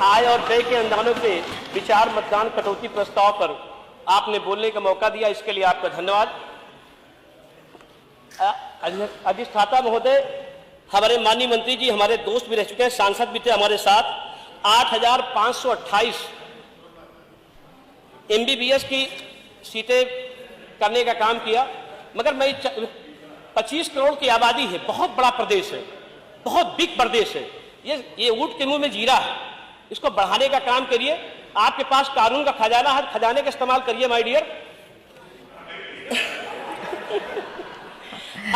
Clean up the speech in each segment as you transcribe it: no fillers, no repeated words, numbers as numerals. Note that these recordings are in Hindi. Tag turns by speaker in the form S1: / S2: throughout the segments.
S1: आय और व्यय के अनुदानों पे विचार मतदान कटौती प्रस्ताव पर आपने बोलने का मौका दिया, इसके लिए आपका धन्यवाद। अधिष्ठाता महोदय, हमारे माननीय मंत्री जी हमारे दोस्त भी रह चुके हैं, सांसद भी थे हमारे साथ। 8,528 MBBS की सीटें करने का काम किया, मगर मैं 25 करोड़ की आबादी है, बहुत बड़ा प्रदेश है, बहुत बिग प्रदेश है, ये ऊंट के मुंह में जीरा है, इसको बढ़ाने का काम करिए। आपके पास कानून का खजाना है, खजाने का इस्तेमाल करिए माय डियर।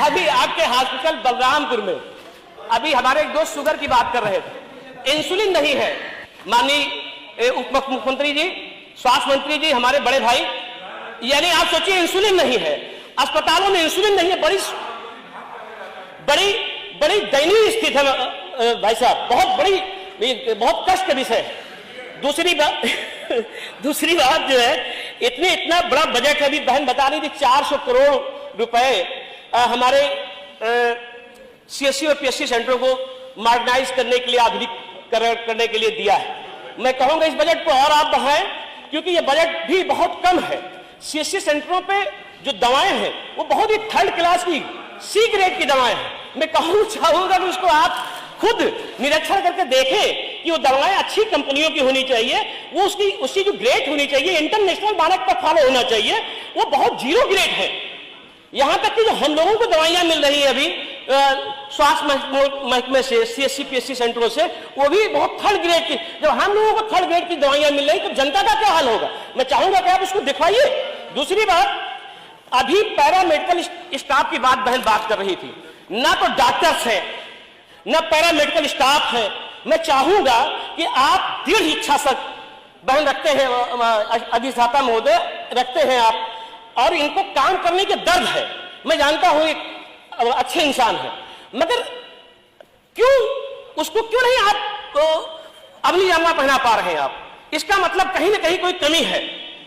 S1: अभी आपके हॉस्पिटल बलरामपुर में अभी हमारे एक दोस्त शुगर की बात कर रहे थे, इंसुलिन नहीं है। माननीय उप मुख्यमंत्री जी, स्वास्थ्य मंत्री जी, हमारे बड़े भाई, यानी आप सोचिए इंसुलिन नहीं है, अस्पतालों में इंसुलिन नहीं है, बड़ी बड़ी बड़ी दयनीय स्थिति है भाई साहब, बहुत कष्ट का विषय है। दूसरी बात जो है, इतना बड़ा बजट है, अभी बहन बता रही थी 400 करोड़ रुपए हमारे CSC और PSC सेंटरों को मॉडर्नाइज करने के लिए, आधुनिक करने के लिए दिया है। मैं कहूंगा इस बजट को और आप बढ़ाएं, क्योंकि ये बजट भी बहुत कम है। CSC सेंटरों पे जो दवाएं हैं वो बहुत ही थर्ड क्लास की C ग्रेड की दवाएं हैं। मैं चाहूंगा कि उसको आप खुद निरीक्षण करके देखें कि वो दवाएं अच्छी कंपनियों की होनी चाहिए, वो उसकी जो ग्रेड होनी चाहिए, इंटरनेशनल मानक पर फॉलो होना चाहिए, वो बहुत जीरो ग्रेड है। यहां तक कि जो हम लोगों को दवाइयां मिल रही है अभी स्वास्थ्य महकमे से, CSC PSC सेंटरों से, वो भी बहुत थर्ड ग्रेड की। जब हम लोगों को थर्ड ग्रेड की दवाइयां मिल रही तो जनता का क्या हाल होगा? मैं चाहूंगा कि आप उसको दिखवाइए। दूसरी बात, अभी पैरामेडिकल स्टाफ की बात कर रही थी, ना तो डॉक्टर्स है ना पैरामेडिकल स्टाफ है। मैं चाहूंगा कि आप दृढ़ इच्छा से बहन रखते हैं, अधिष्ठाता महोदय रखते हैं आप, और इनको काम करने के दर्द है। मैं जानता हूं एक अच्छे इंसान है, मगर उसको क्यों नहीं आप अमली जामा पहना पा रहे हैं आप? इसका मतलब कहीं ना कहीं कोई कमी है।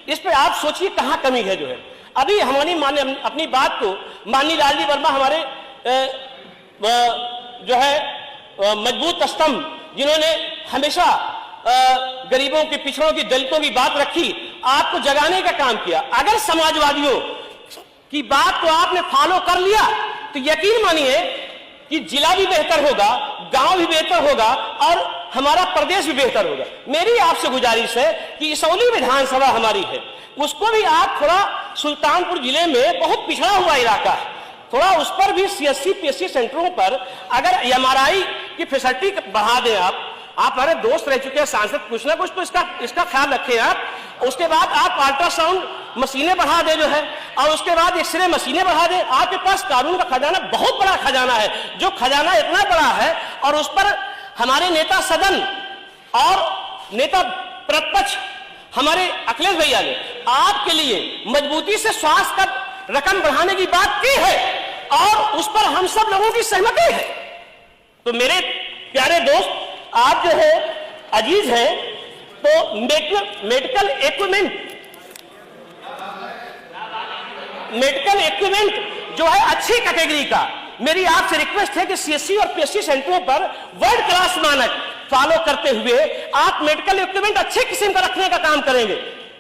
S1: इस पे आप सोचिए कहां कमी है जो है। अभी हमारी अपनी बात को माननीय लालजी वर्मा, हमारे जो है मजबूत स्तंभ, जिन्होंने हमेशा गरीबों के, पिछड़ों की, दलितों की बात रखी, आपको जगाने का काम किया। अगर समाजवादियों की बात को आपने फॉलो कर लिया तो यकीन मानिए कि जिला भी बेहतर होगा, गांव भी बेहतर होगा और हमारा प्रदेश भी बेहतर होगा। मेरी आपसे गुजारिश है कि इसौली विधानसभा हमारी है, उसको भी आप थोड़ा, सुल्तानपुर जिले में बहुत पिछड़ा हुआ इलाका है, थोड़ा उस पर भी CSC PSC सेंटरों पर अगर MRI की फैसिलिटी बढ़ा दें। आप हमारे दोस्त रह चुके हैं सांसद, कुछ ना कुछ तो इसका ख्याल रखें आप। उसके बाद आप अल्ट्रासाउंड मशीनें बढ़ा दें जो है, और उसके बाद एक्सरे मशीनें बढ़ा दें। आपके पास कानून का खजाना, बहुत बड़ा खजाना है, जो खजाना इतना बड़ा है और उस पर हमारे नेता सदन और नेता प्रतिपक्ष हमारे अखिलेश भैया ने आपके लिए मजबूती से स्वास्थ्य का रकम बढ़ाने की बात की है और उस पर हम सब लोगों की सहमति है। तो मेरे प्यारे दोस्त, आप जो है अजीज हैं, तो मेडिकल इक्विपमेंट जो है अच्छी कैटेगरी का, मेरी आपसे रिक्वेस्ट है कि CSC और PSC सेंटरों पर वर्ल्ड क्लास मानक फॉलो करते हुए आप मेडिकल इक्विपमेंट अच्छे किस्म का रखने का काम करेंगे,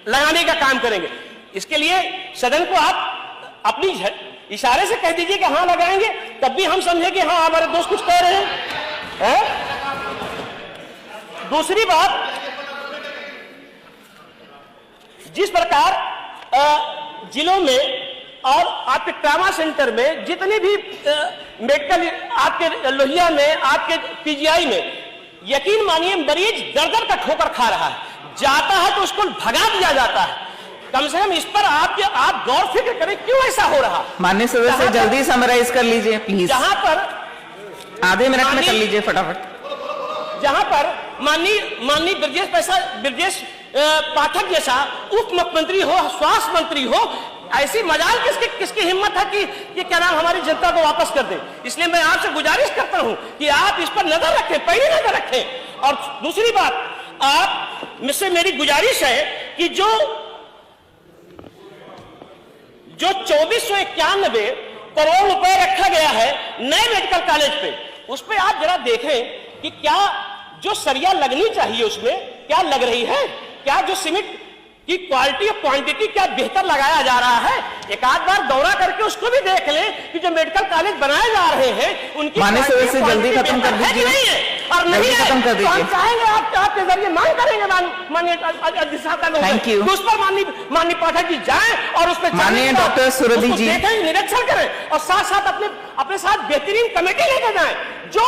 S1: लगाने का काम करेंगे। इसके लिए सदन को आप अपनी इशारे से कह दीजिए कि हाँ लगाएंगे, तब भी हम समझे कि हाँ हमारे दोस्त कुछ कह रहे हैं। दूसरी बात, जिस प्रकार जिलों में और आपके ट्रामा सेंटर में जितने भी मेडिकल, आपके लोहिया में, आपके PGI में, यकीन मानिए मरीज दर का ठोकर खा रहा है, जाता है तो उसको भगा दिया जाता है। कम से कम इस पर आप गौर फिक्र करें, क्यों ऐसा हो रहा? माननीय सदस्य जल्दी समराइज कर लीजिए प्लीज, जहां पर आधे मिनट में कर लीजिए फटाफट। जहां पर माननीय ब्रजेश पाठक जैसा उप मुख्यमंत्री हो, स्वास्थ्य मंत्री हो, ऐसी मजाल किसकी हिम्मत है कि ये क्या नाम हमारी जनता को वापस कर दे। इसलिए मैं आपसे गुजारिश करता हूं कि आप इस पर नजर रखें, पहले नजर रखें। और दूसरी बात, आप मुझसे मेरी गुजारिश है कि जो 2491 करोड़ रुपए रखा गया है नए मेडिकल कॉलेज पे, उस पे आप जरा देखें कि क्या जो सरिया लगनी चाहिए उसमें क्या लग रही है, क्या जो सीमेंट की क्वालिटी और क्वांटिटी क्या बेहतर लगाया जा रहा है। एक आध बार दौरा करके उसको भी देख लें कि जो मेडिकल कॉलेज बनाए जा रहे हैं उनकी
S2: माने से वैसे जल्दी खत्म कर दीजिए,
S1: नहीं है और नहीं है
S2: खत्म कर
S1: तो हम
S2: दीजिए।
S1: चाहेंगे आपके जरिए मांग करेंगे माननीय
S2: Thank you।
S1: उस पर माननीय पाठक जी जाएं और उस पर
S2: माननीय डॉक्टर सुरभि जी
S1: देखें, निरीक्षण करें और साथ साथ अपने साथ बेहतरीन कमेटी लेकर जाएं जो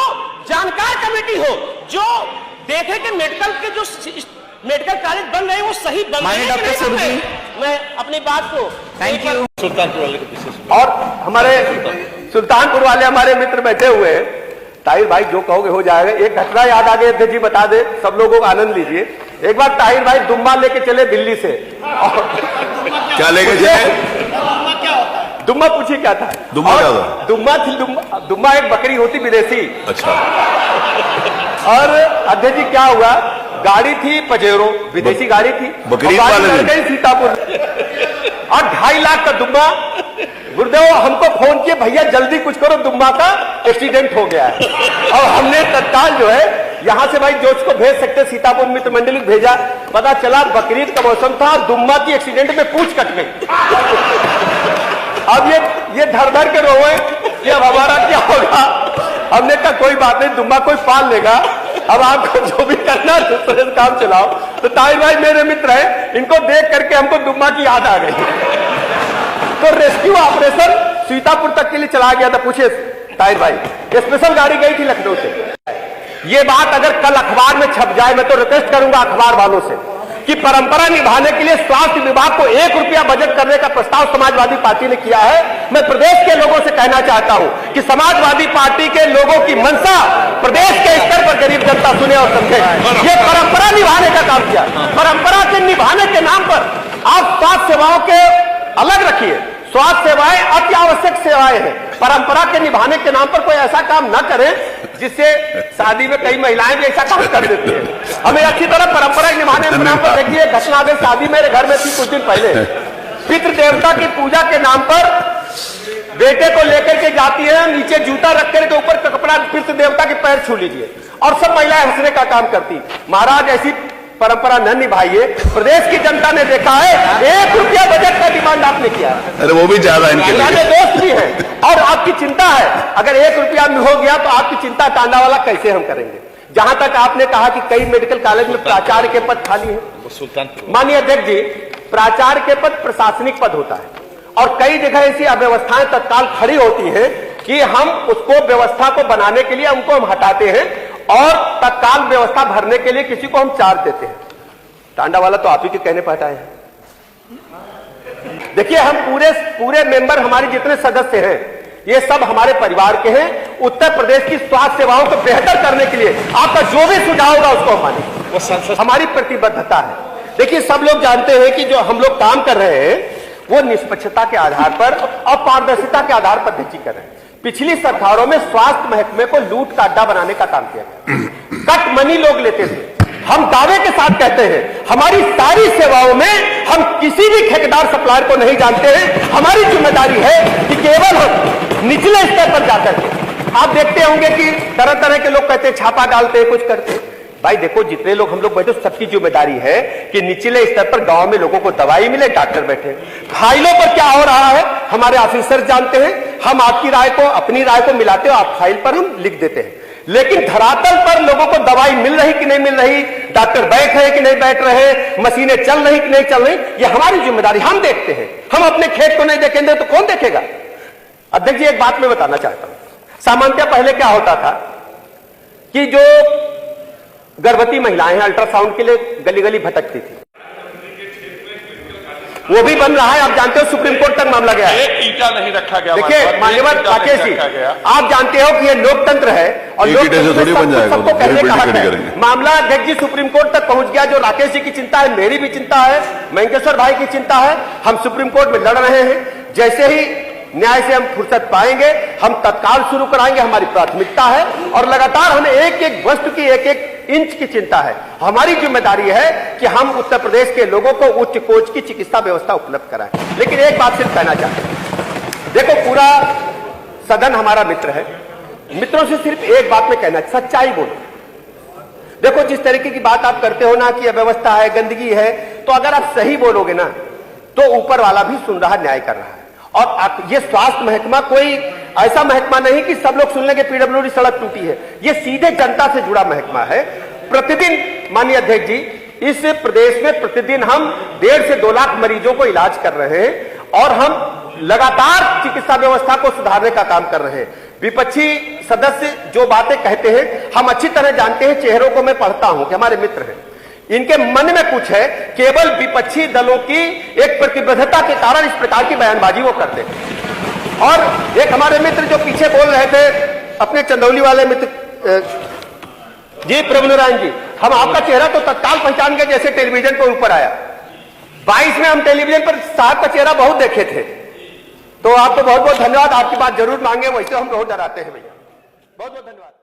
S1: जानकार कमेटी हो, जो देखे कि मेडिकल के जो मेडिकल कॉलेज बन रहे हैं वो सही बन रहे हैं
S2: डॉक्टर सुरभि,
S1: मैं अपनी बात को
S2: थैंक यू।
S3: सुल्तानपुर वाले के विशेष
S4: और हमारे सुल्तानपुर वाले हमारे मित्र बैठे हुए हैं। ताहिर भाई जो कहोगे हो जाएगा। एक घटना याद आ गई, अध्यक्ष जी बता दे, सब लोगों का आनंद लीजिए। एक बार ताहिर भाई दुम्बा लेके चले दिल्ली से।
S3: क्या लेके चले?
S4: दुम्बा पूछिए क्या था?
S3: दुम्बा क्या था?
S4: दुम्बा एक बकरी होती विदेशी।
S3: अच्छा।
S4: और अध्यक्ष जी क्या हुआ, गाड़ी थी पजेरो, विदेशी गाड़ी थी,
S3: बकरी
S4: और
S3: वाले
S4: गाड़ी
S3: दिन।
S4: गई सीतापुर और 2.5 लाख का दुम्बा। गुरुदेव हमको फोन किए, भैया जल्दी कुछ करो, दुम्बा का एक्सीडेंट हो गया है। और हमने तत्काल जो है यहां से भाई जो उसको भेज सकते सीतापुर मित्र मंडली भेजा। पता चला बकरीद का मौसम था, दुम्बा की एक्सीडेंट में पूंछ कट गई। अब ये धर धर के रोए कि अब हमारा क्या होगा। हमने कहा कोई बात नहीं, दुम्बा कोई पाल लेगा, अब आपको जो भी करना है दूसरे से काम चलाओ। तो ताहिर भाई मेरे मित्र हैं, इनको देख करके हमको दुम्बा की याद आ गई। तो रेस्क्यू ऑपरेशन सीतापुर तक के लिए चला गया था। पूछे ताहिर भाई, स्पेशल गाड़ी गई थी लखनऊ से। ये बात अगर कल अखबार में छप जाए, मैं तो रिक्वेस्ट करूंगा अखबार वालों से कि परंपरा निभाने के लिए स्वास्थ्य विभाग को 1 रुपया बजट करने का प्रस्ताव समाजवादी पार्टी ने किया है। मैं प्रदेश के लोगों से कहना चाहता हूं कि समाजवादी पार्टी के लोगों की मंशा प्रदेश के स्तर पर गरीब जनता सुने और समझे। ये परंपरा निभाने का काम किया। परंपरा के निभाने के नाम पर आप स्वास्थ्य सेवाओं के अलग रखिए। स्वास्थ्य सेवाएं अति आवश्यक सेवाएं हैं। परंपरा के निभाने के नाम पर कोई ऐसा काम न करें जिससे शादी में कई महिलाएं भी ऐसा काम कर देती हैं। हमें अच्छी तरह परंपरा के निभाने के नाम पर देखिए, घटना गई शादी मेरे घर में थी कुछ दिन पहले। पितृ देवता की पूजा के नाम पर बेटे को लेकर के जाती है, नीचे जूता रख करके ऊपर का कपड़ा, पितृ देवता के पैर छू लीजिए, और सब महिलाएं हंसने का काम करती। महाराज ऐसी परंपरा न निभाइए। प्रदेश की जनता ने देखा है 1 रुपया बजट का डिमांड आपने किया है।
S3: अरे वो भी ज्यादा इनके लिए।
S4: दोस्त भी है और आपकी चिंता है, अगर 1 रुपया में हो गया तो आपकी चिंता टांडा वाला कैसे हम करेंगे। जहां तक आपने कहा कि कई मेडिकल कॉलेज में प्राचार्य के पद खाली है। माननीय अध्यक्ष जी, प्राचार्य के पद प्रशासनिक पद होता है और कई जगह ऐसी अव्यवस्थाएं तत्काल खड़ी होती हैं कि हम उसको व्यवस्था को बनाने के लिए उनको हम हटाते हैं और तत्काल व्यवस्था भरने के लिए किसी को हम चार्ज देते हैं। टांडा वाला तो आप ही के कहने पर हटाए हैं। देखिए हम पूरे मेंबर, हमारे जितने सदस्य हैं, ये सब हमारे परिवार के हैं। उत्तर प्रदेश की स्वास्थ्य सेवाओं को बेहतर करने के लिए आपका जो भी सुझाव होगा उसको हम मानेंगे। हमारी प्रतिबद्धता है। देखिए सब लोग जानते हैं कि जो हम लोग काम कर रहे हैं वो निष्पक्षता के आधार पर और पारदर्शिता के आधार पर देखी कर रहे हैं। पिछली सरकारों में स्वास्थ्य महकमे को लूट का अड्डा बनाने का काम किया गया। कट मनी लोग लेते थे। हम दावे के साथ कहते हैं हमारी सारी सेवाओं में हम किसी भी ठेकेदार सप्लायर को नहीं जानते हैं। हमारी जिम्मेदारी है कि केवल हम निचले स्तर पर जाकर के, आप देखते होंगे कि तरह तरह के लोग कहते हैं छापा डालते हैं, कुछ करते हैं। भाई देखो जितने लोग हम लोग बैठे, सबकी जिम्मेदारी है कि निचले स्तर पर गांव में लोगों को दवाई मिले, डॉक्टर बैठे। फाइलों पर क्या हो रहा है हमारे ऑफिसर जानते हैं। हम आपकी राय को, अपनी राय को मिलाते हो, आप फाइल पर हम लिख देते हैं, लेकिन धरातल पर लोगों को दवाई मिल रही कि नहीं मिल रही, डॉक्टर बैठ रहे कि नहीं बैठ रहे, मशीनें चल रही कि नहीं चल रही, ये हमारी जिम्मेदारी, हम देखते हैं। हम अपने खेत को नहीं देखेंगे तो कौन देखेगा। अध्यक्ष जी एक बात मैं बताना चाहता हूं। सामान्यतः पहले क्या होता था कि जो गर्भवती महिलाएं हैं अल्ट्रासाउंड के लिए गली गली भटकती थी, वो भी बन रहा है। आप जानते हो सुप्रीम कोर्ट तक मामला गया है।
S3: एक ईंटा नहीं रखा गया।
S4: देखिए मान्यवर राकेश जी, आप जानते हो कि ये लोकतंत्र है और लोकतंत्र सबको कहने का हक है। मामला अध्यक्ष जी सुप्रीम कोर्ट तक पहुंच गया। जो राकेश जी की चिंता है, मेरी भी चिंता है, मंकेश्वर भाई की चिंता है। हम सुप्रीम कोर्ट में लड़ रहे हैं। जैसे ही न्याय से हम फुर्सत पाएंगे हम तत्काल शुरू कराएंगे। हमारी प्राथमिकता है और लगातार हमें एक एक वस्तु की, एक एक इंच की चिंता है। हमारी जिम्मेदारी है कि हम उत्तर प्रदेश के लोगों को उच्च कोच की चिकित्सा व्यवस्था उपलब्ध कराएं। लेकिन एक बात सिर्फ कहना चाहते हैं, देखो पूरा सदन हमारा मित्र है, मित्रों से सिर्फ एक बात में कहना, सच्चाई बोलो। देखो जिस तरीके की बात आप करते हो ना कि अव्यवस्था है, गंदगी है, तो अगर आप सही बोलोगे ना तो ऊपर वाला भी सुन रहा, न्याय कर रहा है। और ये स्वास्थ्य महकमा कोई ऐसा महकमा नहीं कि सब लोग सुन लेंगे पीडब्ल्यूडी सड़क टूटी है, ये सीधे जनता से जुड़ा महकमा है। प्रतिदिन माननीय अध्यक्ष जी, इस प्रदेश में प्रतिदिन हम 1.5 से 2 लाख मरीजों को इलाज कर रहे हैं और हम लगातार चिकित्सा व्यवस्था को सुधारने का काम कर रहे हैं। विपक्षी सदस्य जो बातें कहते हैं हम अच्छी तरह जानते हैं, चेहरों को मैं पढ़ता हूं कि हमारे मित्र हैं, इनके मन में कुछ है, केवल विपक्षी दलों की एक प्रतिबद्धता के कारण इस प्रकार की बयानबाजी वो करते हैं। और एक हमारे मित्र जो पीछे बोल रहे थे, अपने चंदौली वाले मित्र जी प्रभु नारायण जी, हम आपका चेहरा तो तत्काल पहचान गए जैसे टेलीविजन पर ऊपर आया। 22 में हम टेलीविजन पर साहब का चेहरा बहुत देखे थे, तो आपको बहुत बहुत धन्यवाद। आपकी बात जरूर मांगे, वैसे हम बहुत डराते हैं भैया। बहुत बहुत धन्यवाद।